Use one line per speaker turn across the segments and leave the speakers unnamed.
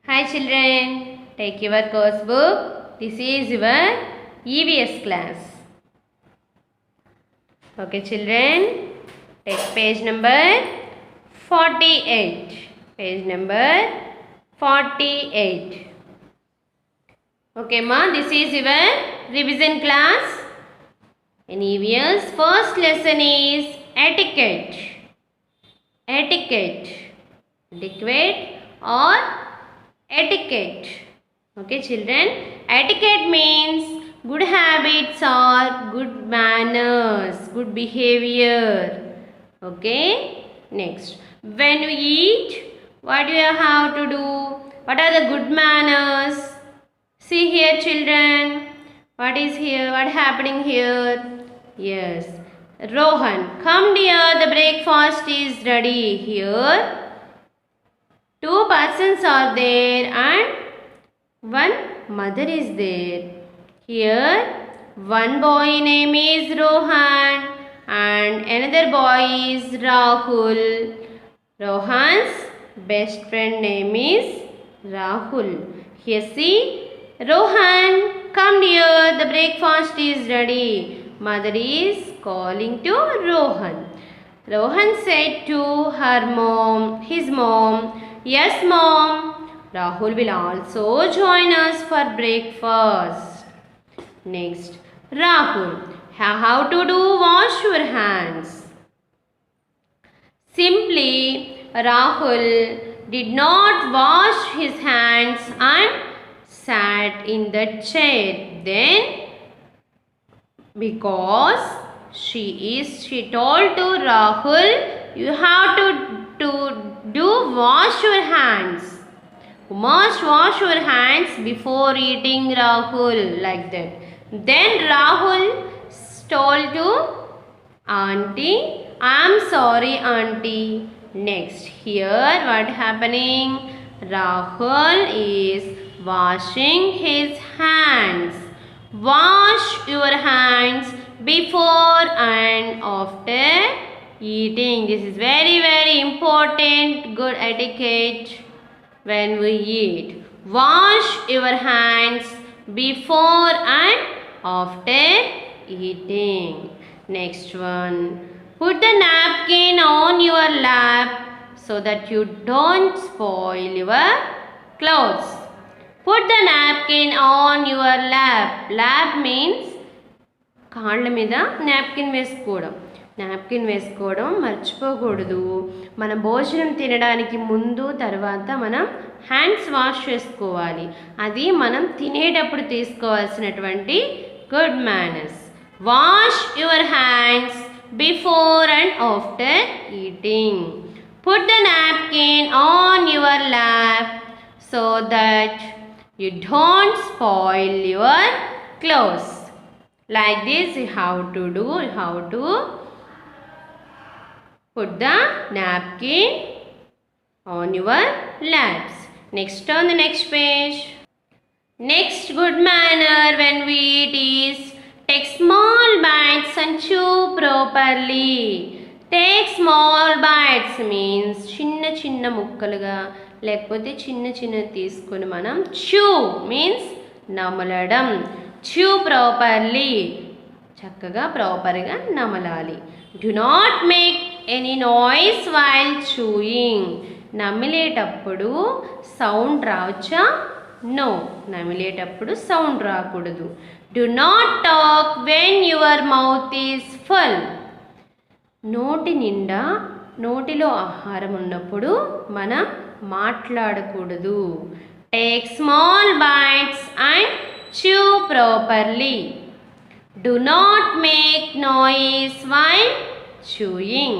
Hi children, take your course book. This is your EVS class. Okay children, take page number 48. Page number 48. Okay ma, this is your revision class. In EVS, first lesson is etiquette. Etiquette. Etiquette or etiquette. Okay children, etiquette means good habits or good manners, good behavior. Okay, next, when we eat, what do you have to do? What are the good manners? See here children, what is here, what happening here? Yes, Rohan, come dear, the breakfast is ready. Here two persons are there and one mother is there. Here one boy name is Rohan and another boy is Rahul. Rohan's best friend name is Rahul. Here see, Rohan, come dear, the breakfast is ready. Mother is calling to Rohan. Rohan said to his mom, yes mom, Rahul will also join us for breakfast. Next, Rahul, how to do wash your hands? Simply, Rahul did not wash his hands and sat in the chair. Then, because she told to Rahul, you have to do wash your hands. You must wash your hands before eating, Rahul, like that. Then Rahul told to auntie, I am sorry auntie. Next, here what happening? Rahul is washing his hands. Wash your hands before and after eating. This is very important, good etiquette when we eat. Wash your hands before and after eating. Next one. Put the napkin on your lap so that you don't spoil your clothes. Put the napkin on your lap. Lap means కాళ్ళ మీద napkin వేసుకోవడం. Napkin వేసుకోవడం మర్చిపోకూడదు. మన భోజనం తినడానికి ముందు తర్వాత మనం హ్యాండ్స్ వాష్ చేసుకోవాలి. అది మనం తినేటప్పుడు తీసుకోవాల్సినటువంటి good manners. Wash your hands before and after eating. Put the napkin on your lap so that you don't spoil your clothes. Like this you have to do, put the napkin on your laps. Next, on the next page. Next good manner when we eat is take small bites and chew properly. Take small bites means చిన్న ముక్కలుగా లేకపోతే చిన్న తీసుకొని మనం chew means నమలడం. chew properly చక్కగా ప్రాపర్గా నమలాలి. do not make any noise while chewing. నమిలేటప్పుడు సౌండ్ రావచ్చా? no, నమిలేటప్పుడు సౌండ్ రాకూడదు. do not talk when your mouth is full. నోటి నిండా నోటిలో ఆహారం ఉన్నప్పుడు మనం మాట్లాడకూడదు. Take small bites and chew properly. Do not make noise while chewing.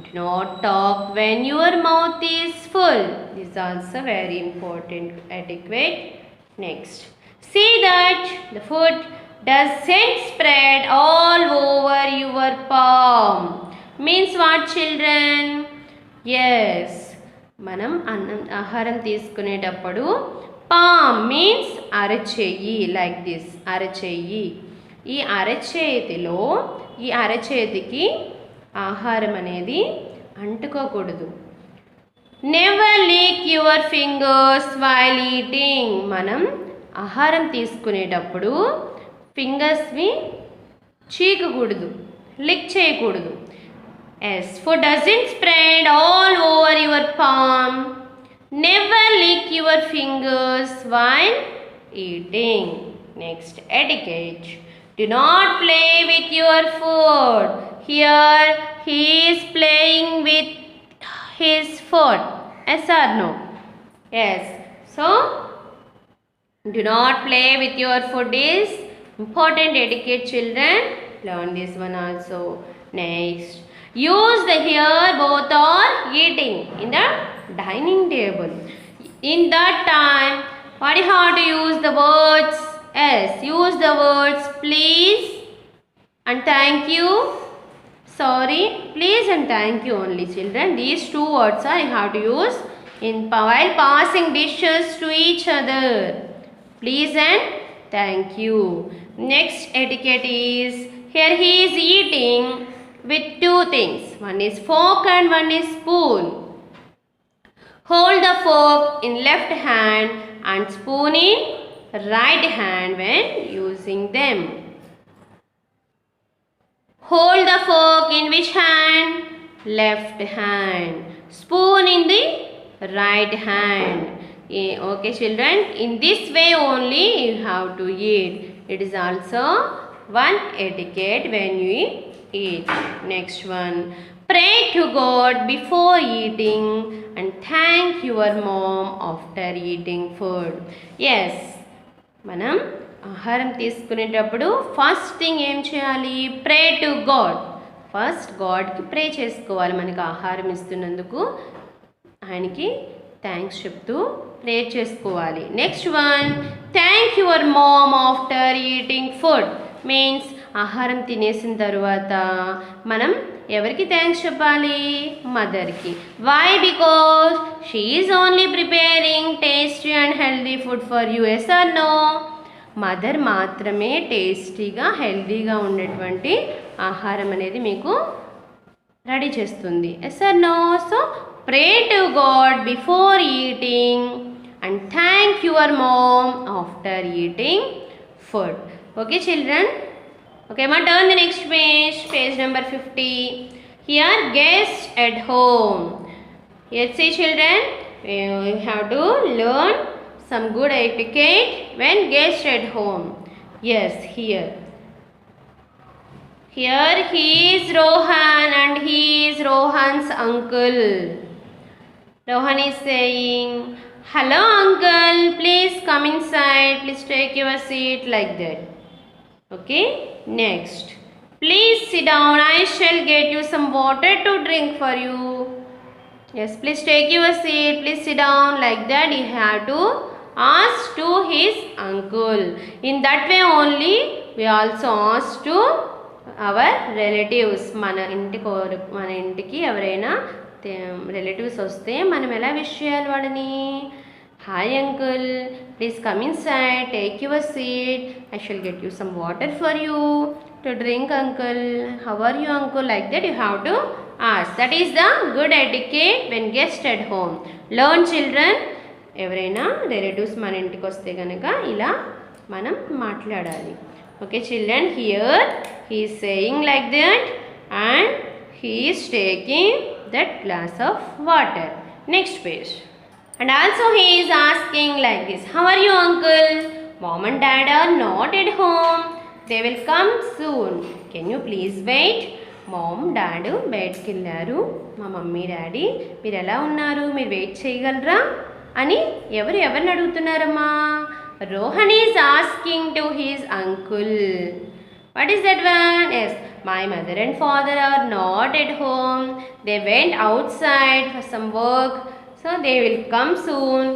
Do not talk when your mouth is full. This is also very important etiquette. Next, see that the food doesn't spread all over your palm. Means what children? Yes, మనం ఆహారం తీసుకునేటప్పుడు palm means అరచేయి, like this, అరచేయి. ఈ అరచేతికి ఆహారం అనేది అంటుకోకూడదు. Never lick your fingers while eating. మనం ఆహారం తీసుకునేటప్పుడు ఫింగర్స్ని చీకకూడదు, లిక్ చేయకూడదు. Yes, food doesn't spread all over your palm. Never lick your fingers while eating. Next, etiquette. Do not play with your food. Here he is playing with his food. Yes or no? Yes. So, do not play with your food is important etiquette, children. Learn this one also. Next, use the here both are eating in the dining table. In that time, what you have to use the words? Yes, use the words please and thank you. Sorry, please and thank you only, children. These two words are you have to use while passing dishes to each other. Please and thank you. Next etiquette is, here he is eating with two things. One is fork and one is spoon. Hold the fork in left hand and spoon in right hand when using them. Hold the fork in which hand? Left hand. Spoon in the right hand. Okay, children, in this way only you have to eat. It is also one etiquette when you eat. Next one, pray to God before eating and thank your mom after eating food. Yes, మనం ఆహారం తీసుకునేటప్పుడు first thing ఏం చేయాలి? Pray to God. First గాడ్కి pray చేసుకోవాలి. మనకి ఆహారం ఇస్తున్నందుకు ఆయనకి థ్యాంక్స్ చెప్తూ ప్రే చేసుకోవాలి. Next one, thank your mom after eating food. Means ఆహారం తినేసిన తర్వాత మనం ఎవరికి థ్యాంక్స్ చెప్పాలి? మదర్కి. Why? Because she is only preparing tasty and healthy food for you. Yes or no? మదర్ మాత్రమే టేస్టీగా హెల్దీగా ఉండేటువంటి ఆహారం అనేది మీకు రెడీ చేస్తుంది. Yes or no? So pray to God before eating and thank your mom after eating food. Okay children? Okay, ma turn the next page, page number 50. Here, guests at home. Here, see children, you have to learn some good etiquette when guests at home. Yes, here. Here he is Rohan and he is Rohan's uncle. Rohan is saying, hello uncle, please come inside, please take your seat, like that. Okay, next, please sit down, I shall get you some water to drink for you. Yes, please take your seat, please sit down, like that. He had to ask to his uncle. In that way only we also ask to our relatives. మన ఇంటికి ఎవరైనా relatives వస్తే మనం ఎలా wish చేయాలి వాళ్ళని? Hi uncle, please come inside, take your seat, I shall get you some water for you to drink uncle. How are you uncle? Like that you have to ask. That is the good etiquette when guests at home. Learn children. ఎవరైనా relatives మన ఇంటికి వస్తే కనుక ఇలా మనం మాట్లాడాలి. Okay children, here he is saying like that and he is taking that glass of water. Next page. And also he is asking like this, how are you uncle? Mom and dad are not at home. They will come soon. Can you please wait? Mom, dad బయటికి వెళ్ళారు. మా mummy daddy మీరు ఎలా ఉన్నారు? మీరు wait చేయగలరా అని ఎవరిని అడుగుతున్నారమ్మా? Rohan is asking to his uncle. What is that one? Yes, my mother and father are not at home. They went outside for some work. So they will come soon.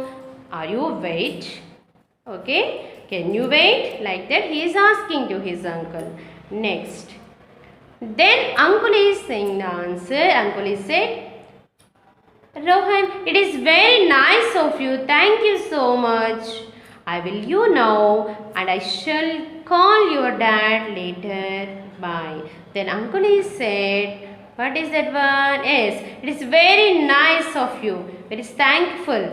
Are you wait? Okay. Can you wait? Like that he is asking to his uncle. Next. Then uncle is saying the answer. Uncle is said, Rohan, it is very nice of you. Thank you so much. I will you now and I shall call your dad later. Bye. Then uncle is said, what is that one? Yes, it is very nice of you. Very thankful.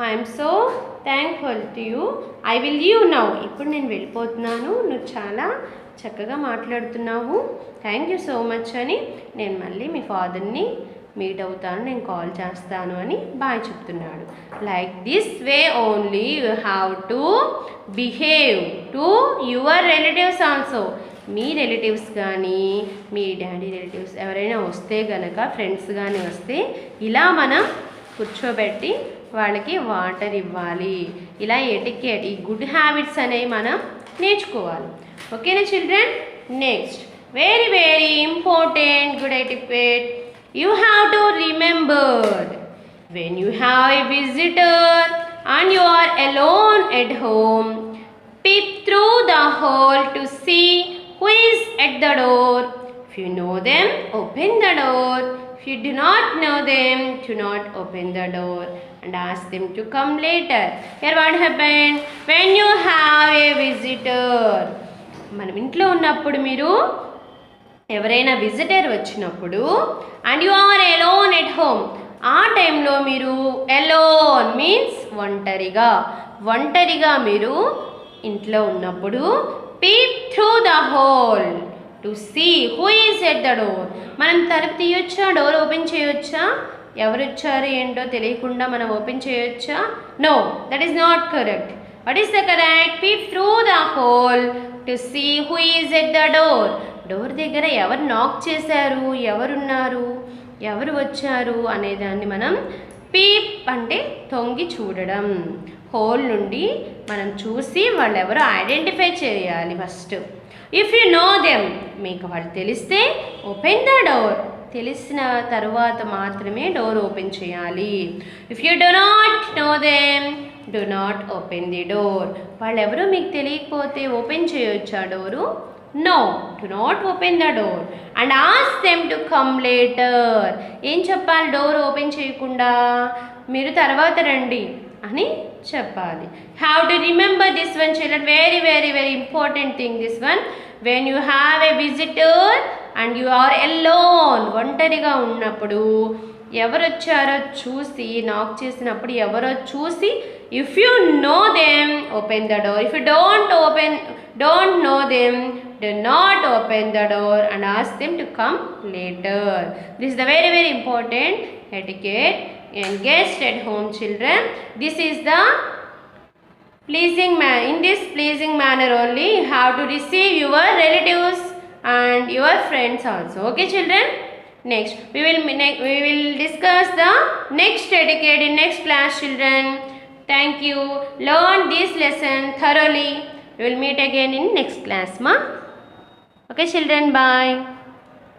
I'm so thankful to you. I will leave now. ఇప్పుడు నేను వెళ్ళిపోతున్నాను, నువ్వు చాలా చక్కగా మాట్లాడుతున్నావు, thank you so much అని నేను మళ్ళీ మీ ఫాదర్ని మీట్ అవుతాను, నేను కాల్ చేస్తాను అని బాయ్ చెప్తున్నాడు. Like this way only you have to behave to your relatives also. Me relatives కానీ మీ డాడీ రిలేటివ్స్ ఎవరైనా వస్తే కనుక, ఫ్రెండ్స్ కానీ వస్తే ఇలా మనం కూర్చోబెట్టి వాళ్ళకి వాటర్ ఇవ్వాలి. ఇలా ఎటికెట్, ఈ గుడ్ హ్యాబిట్స్ అనేవి మనం నేర్చుకోవాలి. ఓకేనా children? Next very very important good etiquette. You have to remember, when you have a visitor and you are alone at home, peep through the hole to see who is at the door. If you know them, open the door. If you do not know them, do not open the door and ask them to come later. Here what happened? When you have a visitor, మనం ఇంట్లో ఉన్నప్పుడు మీరు ఎవరైనా visitor వచ్చినప్పుడు and you are alone at home, ఆ టైంలో మీరు alone means ఒంటరిగా మీరు ఇంట్లో ఉన్నప్పుడు peep through the hole to see who is at the door. మనం తలుపు తీయొచ్చా, డోర్ ఓపెన్ చేయొచ్చా? ఎవరు వచ్చారు ఏంటో తెలియకుండా మనం ఓపెన్ చేయొచ్చా? No, that is not correct. What is the correct? Peep through the hole to see who is at the door. Door దగ్గర ఎవరు నాక్ చేశారు, ఎవరున్నారు, ఎవరు వచ్చారు అనేదాన్ని మనం పీప్ అంటే తొంగి చూడడం. హోల్ నుండి మనం చూసి వాళ్ళు ఎవరో ఐడెంటిఫై చేయాలి first. If you know them, మీకు వాళ్ళు తెలిస్తే ఓపెన్ ద డోర్, తెలిసిన తర్వాత మాత్రమే డోర్ ఓపెన్ చేయాలి. If you do not know them, do not open the door. వాళ్ళు ఎవరో మీకు తెలియకపోతే ఓపెన్ చేయొచ్చా door? No, do not open the door and ask them to come later. ఏం చెప్పాలి? డోర్ ఓపెన్ చేయకుండా మీరు తర్వాత రండి అని చెప్పాలి. Have to remember this one children, very very very important thing this one. When you have a visitor and you are alone, ఒంటరిగా ఉన్నప్పుడు ఎవరు వచ్చారో చూసి, నాక్ చేసినప్పుడు ఎవరో చూసి, if you know them open the door. If you don't know them, do not open the door and ask them to come later. This is the very very important etiquette and guest at home children. This is the pleasing manner. In this pleasing manner only you have to receive your relatives and your friends also. Okay children? Next we will discuss the next etiquette in next class children. Thank you. Learn this lesson thoroughly. We will meet again in next class ma. Okay children, bye.